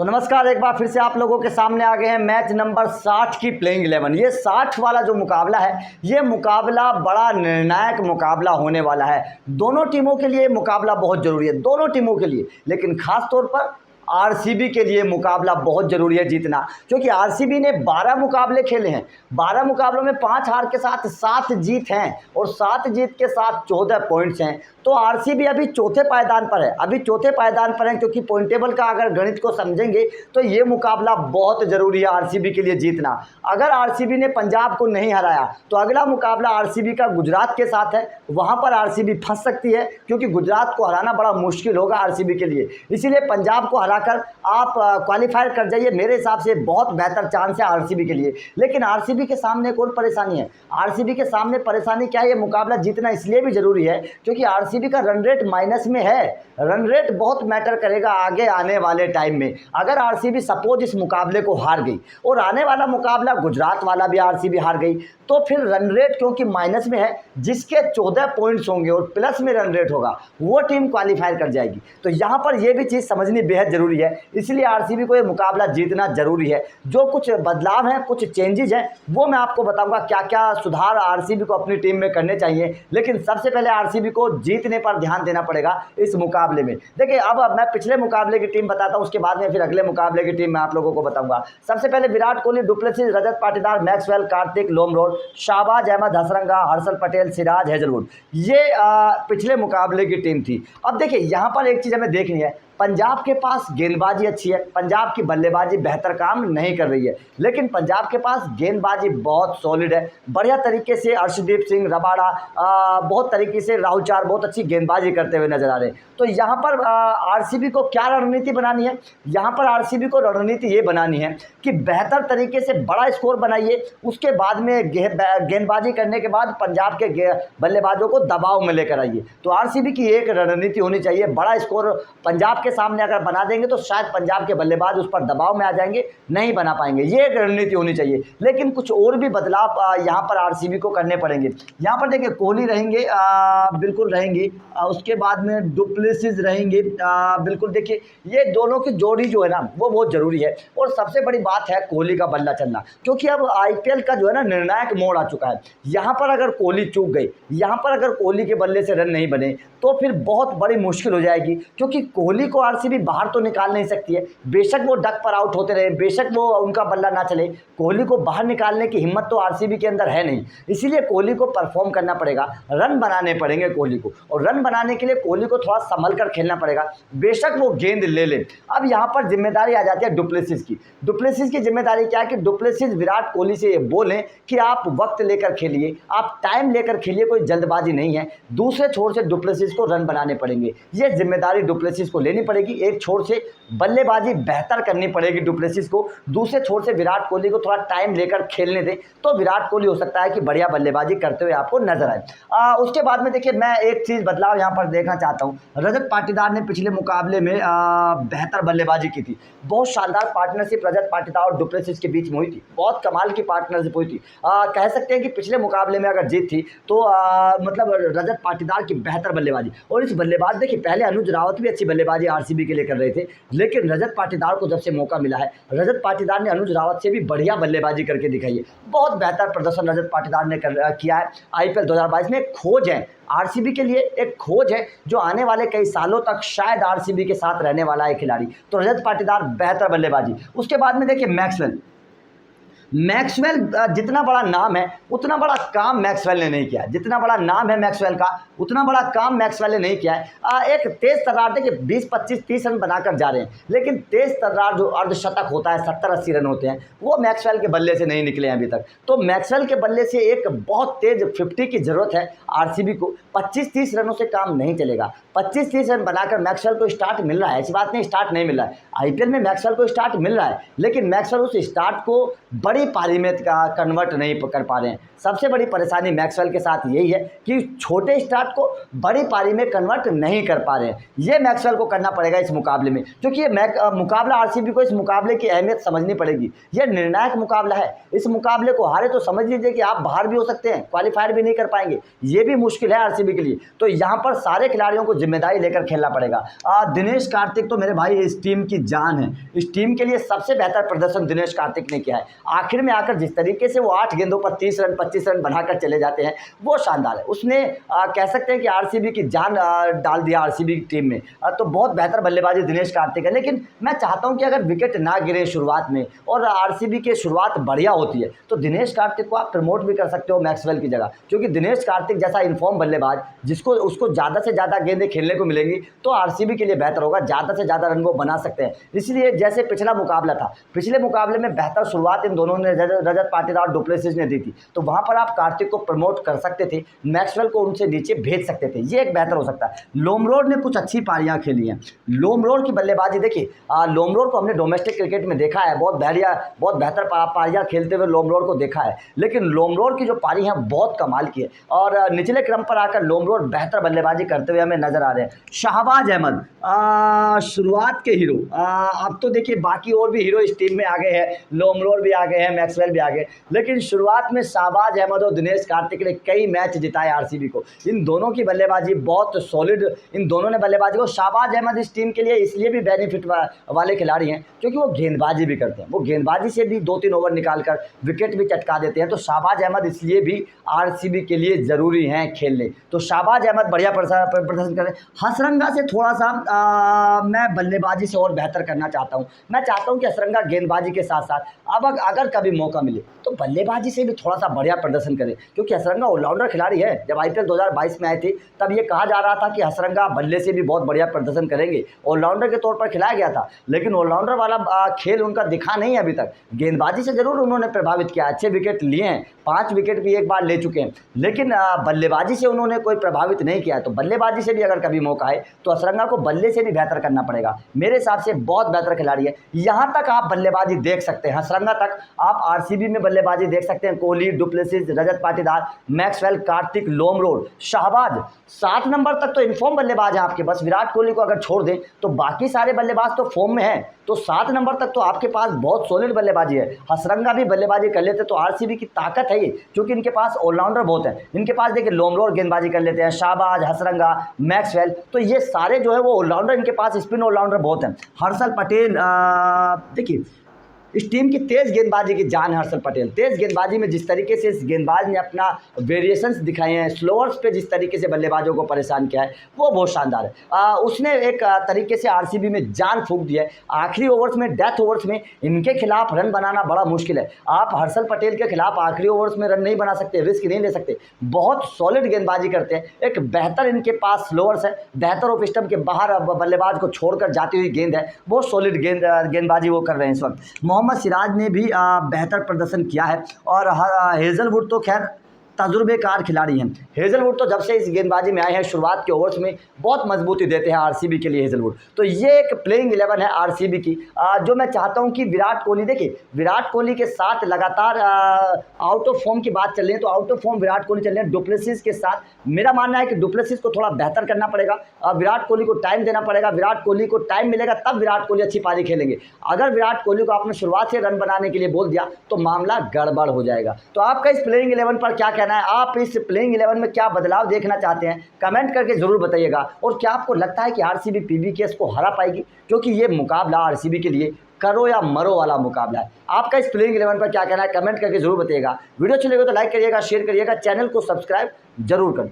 तो नमस्कार, एक बार फिर से आप लोगों के सामने आ गए हैं मैच नंबर 60 की प्लेइंग 11। ये 60 वाला जो मुकाबला है, ये मुकाबला बड़ा निर्णायक मुकाबला होने वाला है। दोनों टीमों के लिए मुकाबला बहुत ज़रूरी है, दोनों टीमों के लिए, लेकिन खास तौर पर आरसीबी के लिए मुकाबला बहुत ज़रूरी है जीतना, क्योंकि आरसीबी ने 12 मुकाबले खेले हैं। 12 मुकाबलों में 5 हार के साथ 7 जीत हैं और 7 जीत के साथ 14 पॉइंट्स हैं। तो आरसीबी अभी चौथे पायदान पर है, क्योंकि पॉइंट टेबल का अगर गणित को समझेंगे तो ये मुकाबला बहुत ज़रूरी है आरसीबी के लिए जीतना। अगर आरसीबी ने पंजाब को नहीं हराया तो अगला मुकाबला आरसीबी का गुजरात के साथ है, वहाँ पर आरसीबी फंस सकती है, क्योंकि गुजरात को हराना बड़ा मुश्किल होगा आरसीबी के लिए। इसीलिए पंजाब को हराकर आप क्वालिफायर कर जाइए, मेरे हिसाब से बहुत बेहतर चांस है आरसीबी के लिए। लेकिन आरसीबी के सामने एक और परेशानी है। आरसीबी के सामने परेशानी क्या है? ये मुकाबला जीतना इसलिए भी ज़रूरी है क्योंकि आरसीबी का रन रेट माइनस में है। रन रेट बहुत मैटर करेगा आगे आने वाले टाइम में। अगर आरसीबी सपोज इस मुकाबले को हार गई और आने वाला मुकाबला गुजरात वाला भी आरसीबी हार गई, तो फिर रन रेट क्योंकि माइनस में है, जिसके 14 पॉइंट्स होंगे और प्लस में रन रेट होगा, वो टीम क्वालिफाई कर जाएगी। तो यहाँ पर यह भी चीज़ समझनी बेहद ज़रूरी है, इसलिए आरसीबी को ये मुकाबला जीतना ज़रूरी है। जो कुछ बदलाव हैं, कुछ चेंजेज हैं, वो मैं आपको बताऊंगा क्या क्या सुधार आरसीबी को अपनी टीम में करने चाहिए। लेकिन सबसे पहले आरसीबी को जीतने पर ध्यान देना पड़ेगा इस मुकाबले में। देखिए, अब मैं पिछले मुकाबले की टीम बताता हूँ, उसके बाद में फिर अगले मुकाबले की टीम मैं आप लोगों को बताऊंगा। सबसे पहले Virat Kohli, du Plessis, Rajat Patidar, Maxwell, Kartik, Lomrod, Shahbaz Ahmad, Hasaranga, Harshal Patel, Siraj, Hazlewood, ये पिछले मुकाबले की टीम थी। अब देखिए, यहाँ पर एक चीज़ हमें देखनी है, पंजाब के पास गेंदबाजी अच्छी है, पंजाब की बल्लेबाजी बेहतर काम नहीं कर रही है, लेकिन पंजाब के पास गेंदबाजी बहुत सॉलिड है। बढ़िया तरीके से अर्शदीप सिंह, रबाड़ा, बहुत तरीके से राहुल चार बहुत अच्छी गेंदबाजी करते हुए नजर आ रहे हैं। तो यहाँ पर आरसीबी को क्या रणनीति बनानी है? यहाँ पर आरसीबी को रणनीति ये बनानी है कि बेहतर तरीके से बड़ा स्कोर बनाइए, उसके बाद में गेंदबाजी करने के बाद पंजाब के बल्लेबाजों को दबाव में लेकर आइए। तो आरसीबी की एक रणनीति होनी चाहिए, बड़ा स्कोर पंजाब के सामने अगर बना देंगे तो शायद पंजाब के बल्लेबाज उस पर दबाव में आ जाएंगे, नहीं बना पाएंगे। ये एक रणनीति होनी चाहिए। लेकिन कुछ और भी बदलाव यहाँ पर आरसीबी को करने पड़ेंगे। यहाँ पर देखिए, कोहली रहेंगे, बिल्कुल रहेंगे, उसके बाद में डुप्लेसिस रहेंगे, बिल्कुल। देखिए, ये दोनों की जोड़ी जो है ना, वो बहुत ज़रूरी है। और सबसे बड़ी बात है कोहली का बल्ला चलना, क्योंकि अब आईपीएल का जो है ना निर्णायक मोड़ आ चुका है। यहाँ पर अगर कोहली चूक गई, यहाँ पर अगर कोहली के बल्ले से रन नहीं बने, तो फिर बहुत बड़ी मुश्किल हो जाएगी, क्योंकि कोहली को आरसीबी बाहर तो निकाल नहीं सकती है। बेशक वो डक पर आउट होते रहे, बेशक वो उनका बल्ला ना चले, कोहली को बाहर निकालने की हिम्मत तो आरसीबी के अंदर है नहीं। इसीलिए कोहली को परफॉर्म करना पड़ेगा, रन बनाने पड़ेंगे कोहली को, और रन बनाने के लिए कोहली को थोड़ा संभल कर खेलना पड़ेगा, बेशक वो गेंद ले ले। अब यहाँ पर जिम्मेदारी आ जाती है डुप्लेसिस की। डुप्लेसिस की जिम्मेदारी क्या है कि डुप्लेसिस विराट कोहली से ये बोलें कि आप वक्त लेकर खेलिए, आप टाइम लेकर खेलिए, कोई जल्दबाजी नहीं है। दूसरे छोर से डुप्लेसिस को रन बनाने पड़ेंगे, ये जिम्मेदारी डुप्लेसिस को लेनी पड़ेगी। एक छोर से बल्लेबाजी बेहतर करनी पड़ेगी डुप्लेसिस को, दूसरे छोर से विराट कोहली को थोड़ा टाइम लेकर खेलने दें, तो विराट कोहली हो सकता है कि बढ़िया बल्लेबाजी करते हुए आपको नजर आए। उसके बाद में देखिए, मैं एक चीज़ बदलाव यहाँ पर देखना चाहता हूँ। रजत पाटीदार ने पिछले मुकाबले में बेहतर बल्लेबाजी की थी। बहुत शानदार पार्टनरशिप रजत पाटीदार और डुप्लेसिस के बीच में हुई थी, बहुत कमाल की पार्टनरशिप हुई थी। कह सकते हैं कि पिछले मुकाबले में अगर जीत थी तो मतलब रजत पाटीदार की बेहतर बल्लेबाजी। और इस बल्लेबाज, देखिए, पहले अनुज रावत भी अच्छी बल्लेबाजी आरसीबी के लिए कर रहे थे, लेकिन रजत पाटीदार को जब से मौका मिला है, रजत पाटीदार ने अनुज रावत से भी बढ़िया बल्लेबाजी करके दिखाई है। बहुत बेहतर प्रदर्शन रजत पाटीदार ने किया है आईपीएल 2022 में। एक खोज है आरसीबी के लिए, एक खोज है जो आने वाले कई सालों तक शायद आरसीबी के साथ रहने वाला है खिलाड़ी। तो रजत पाटीदार बेहतर बल्लेबाजी। उसके बाद में देखिए, मैक्सवेल जितना बड़ा नाम है उतना बड़ा काम मैक्सवेल ने नहीं किया। जितना बड़ा नाम है मैक्सवेल का, उतना बड़ा काम मैक्सवेल ने नहीं किया है। एक तेज तर्रार, देखिए 20, 25, 30 रन बनाकर जा रहे हैं, लेकिन तेज तर्रार जो अर्धशतक होता है, 70-80 रन होते हैं, वो मैक्सवेल के बल्ले से नहीं निकले हैं अभी तक। तो मैक्सवेल के बल्ले से एक बहुत तेज 50 की जरूरत है आरसीबी को। 25-30 रनों से काम नहीं चलेगा। 25-30 रन बनाकर मैक्सवेल को स्टार्ट मिल रहा है, ऐसी बात नहीं स्टार्ट नहीं मिल रहा है। आईपीएल में मैक्सवेल को स्टार्ट मिल रहा है, लेकिन मैक्सवेल उस स्टार्ट को बड़ी बड़ी पारी में कन्वर्ट नहीं कर पा रहे हैं। सबसे बड़ी परेशानी मैक्सवेल के साथ यही है कि छोटे स्टार्ट को बड़ी पारी में कन्वर्ट नहीं कर पा रहे हैं। ये मैक्सवेल को करना पड़ेगा इस मुकाबले में, क्योंकि ये मुकाबला आरसीबी को इस मुकाबले की अहमियत समझनी पड़ेगी। ये निर्णायक मुकाबला है। इस मुकाबले को हारे तो समझ लीजिए कि आप बाहर भी हो सकते हैं, क्वालिफायर भी नहीं कर पाएंगे। ये भी मुश्किल है आरसीबी के लिए। तो यहाँ पर सारे खिलाड़ियों को जिम्मेदारी लेकर खेलना पड़ेगा। दिनेश कार्तिक तो मेरे भाई इस टीम की जान है। इस टीम के लिए सबसे बेहतर प्रदर्शन दिनेश कार्तिक ने किया है। आखिर में आकर जिस तरीके से वो 8 गेंदों पर 30 रन 25 रन बनाकर चले जाते हैं वो शानदार है। उसने कह सकते हैं कि आरसीबी की जान डाल दिया आरसीबी की टीम में। तो बहुत बेहतर बल्लेबाजी दिनेश कार्तिक है। लेकिन मैं चाहता हूं कि अगर विकेट ना गिरे शुरुआत में और आरसीबी की शुरुआत बढ़िया होती है तो दिनेश कार्तिक को आप प्रमोट भी कर सकते हो मैक्सवेल की जगह, क्योंकि दिनेश कार्तिक जैसा इन्फॉर्म बल्लेबाज जिसको उसको ज़्यादा से ज़्यादा गेंदें खेलने को मिलेंगी तो आरसीबी के लिए बेहतर होगा। ज़्यादा से ज़्यादा रन वो बना सकते हैं। इसलिए जैसे पिछला मुकाबला था, पिछले मुकाबले में बेहतर शुरुआत इन दोनों ने रजत पाटीदार और डुप्लेसिस ने दी थी, तो वहाँ पर आप कार्तिक को प्रमोट कर सकते थे, मैक्सवेल को उनसे नीचे भेज सकते थे। ये एक बेहतर हो सकता है। लोमरोड ने कुछ अच्छी पारियां खेली हैं। लोमरोड की बल्लेबाजी देखिए, लोमरोड को हमने डोमेस्टिक क्रिकेट में देखा है, बहुत बेहतर पारियां खेलते हुए लोमरोड को देखा है। लेकिन लोमरोड की जो पारी है बहुत कमाल की है और निचले क्रम पर आकर लोमरोड बेहतर बल्लेबाजी करते हुए हमें नजर आ रहे हैं। शाहबाज अहमद शुरुआत के हीरो, अब तो देखिए बाकी और भी हीरो इस टीम में आ गए हैं, लोमरोड भी आ गए हैं, मैक्सवेल भी आ गए, लेकिन शुरुआत में शाहबाज अहमद और दिनेश कार्तिक ने कई मैच जिताए आरसीबी को। इन दोनों की बल्लेबाजी बहुत सॉलिड, इन दोनों ने बल्लेबाजी को। शाहबाज अहमद इस टीम के लिए इसलिए भी बेनिफिट वाले खिलाड़ी हैं क्योंकि वो गेंदबाजी भी करते हैं। वो गेंदबाजी से भी 2-3 ओवर निकालकर विकेट भी चटका देते हैं। तो शाहबाज अहमद इसलिए भी आरसीबी के लिए ज़रूरी हैं खेलने। तो शाहबाज अहमद बढ़िया प्रदर्शन करें। हसरंगा से थोड़ा सा मैं बल्लेबाजी से और बेहतर करना चाहता हूँ। मैं चाहता हूँ कि हसरंगा गेंदबाजी के साथ साथ अब अगर कभी मौका मिले तो बल्लेबाजी से भी थोड़ा सा बढ़िया प्रदर्शन करें, क्योंकि हसरंगा ऑलराउंडर खिलाड़ी है। जब आईपीएल 2022 में आए थे तब ये कहा जा रहा था कि हसरंगा बल्ले से भी बहुत बढ़िया प्रदर्शन करेंगे। ऑलराउंडर के तौर पर खिलाया गया था, लेकिन ऑलराउंडर वाला खेल उनका दिखा नहीं है अभी तक। गेंदबाजी से जरूर उन्होंने प्रभावित किया, अच्छे विकेट लिए हैं, 5 विकेट भी एक बार ले चुके हैं, लेकिन बल्लेबाजी से उन्होंने कोई प्रभावित नहीं किया है। तो बल्लेबाजी से भी अगर कभी मौका आए तो हसरंगा को बल्ले से भी बेहतर करना पड़ेगा। मेरे हिसाब से बहुत बेहतर खिलाड़ी है। यहाँ तक आप बल्लेबाजी देख सकते हैं, हसरंगा तक आप आरसीबी में बल्लेबाजी देख सकते हैं। Kohli, du Plessis, Rajat Patidar, Maxwell, Kartik, Lomrod, Shahbaz, 7 number तक तो इनफॉर्म बल्लेबाज हैं आपके पास। विराट कोहली को अगर छोड़ दें तो बाकी सारे बल्लेबाज तो फॉर्म में हैं। तो 7 नंबर तक तो आपके पास बहुत सॉलिड बल्लेबाजी है। हसरंगा भी बल्लेबाजी कर लेते तो आरसीबी की ताकत है ये, क्योंकि इनके पास ऑलराउंडर बहुत हैं। इनके पास देखिए लोमरोड गेंदबाजी कर लेते हैं, शाहबाज, हसरंगा, मैक्सवेल, तो ये सारे जो है वो ऑलराउंडर, इनके पास स्पिन ऑलराउंडर बहुत हैं। हर्षल पटेल, देखिए इस टीम की तेज़ गेंदबाजी की जान है हर्षल पटेल। तेज़ गेंदबाजी में जिस तरीके से इस गेंदबाज ने अपना वेरिएशंस दिखाए हैं, स्लोअर्स पे जिस तरीके से बल्लेबाजों को परेशान किया है वो बहुत शानदार है। उसने एक तरीके से आरसीबी में जान फूंक दी है। आखिरी ओवर्स में, डेथ ओवर्स में इनके खिलाफ रन बनाना बड़ा मुश्किल है। आप हर्षल पटेल के खिलाफ आखिरी ओवर्स में रन नहीं बना सकते, रिस्क नहीं ले सकते। बहुत सॉलिड गेंदबाजी करते हैं। एक बेहतर इनके पास स्लोअर्स है, बेहतर ऑफ स्टंप के बाहर बल्लेबाज को छोड़कर जाती हुई गेंद है, बहुत सॉलिड गेंदबाजी वो कर रहे हैं इस वक्त। मोहम्मद सिराज ने भी बेहतर प्रदर्शन किया है और हेजलवुड तो खैर तजुर्बेकार खिलाड़ी हैं। हेजलवुड तो जब से इस गेंदबाजी में आए हैं शुरुआत के ओवर्स में बहुत मजबूती देते हैं आरसीबी के लिए हेजलवुड। तो ये एक प्लेइंग 11 है आरसीबी की, जो मैं चाहता हूं कि विराट कोहली, देखिए विराट कोहली के साथ लगातार आउट ऑफ फॉर्म की बात चल रही है तो out of form Virat Kohli चल रहे हैं डुप्लेसिस के साथ। मेरा मानना है कि डुप्लेसिस को थोड़ा बेहतर करना पड़ेगा, विराट कोहली को टाइम देना पड़ेगा। विराट कोहली को टाइम मिलेगा तब विराट कोहली अच्छी पारी खेलेंगे। अगर विराट कोहली को आपने शुरुआत से रन बनाने के लिए बोल दिया तो मामला गड़बड़ हो जाएगा। तो आपका इस प्लेइंग 11 पर क्या कहना है? आप इस प्लेइंग 11 में क्या बदलाव देखना चाहते हैं? कमेंट करके जरूर बताइएगा। और क्या आपको लगता है कि आरसीबी पीबीकेएस को हरा पाएगी? क्योंकि ये मुकाबला आरसीबी के लिए करो या मरो वाला मुकाबला है। आपका इस प्लेइंग 11 पर क्या कहना है? कमेंट करके जरूर बताइएगा। वीडियो अच्छी लगे तो लाइक करिएगा, शेयर करिएगा, चैनल को सब्सक्राइब जरूर कर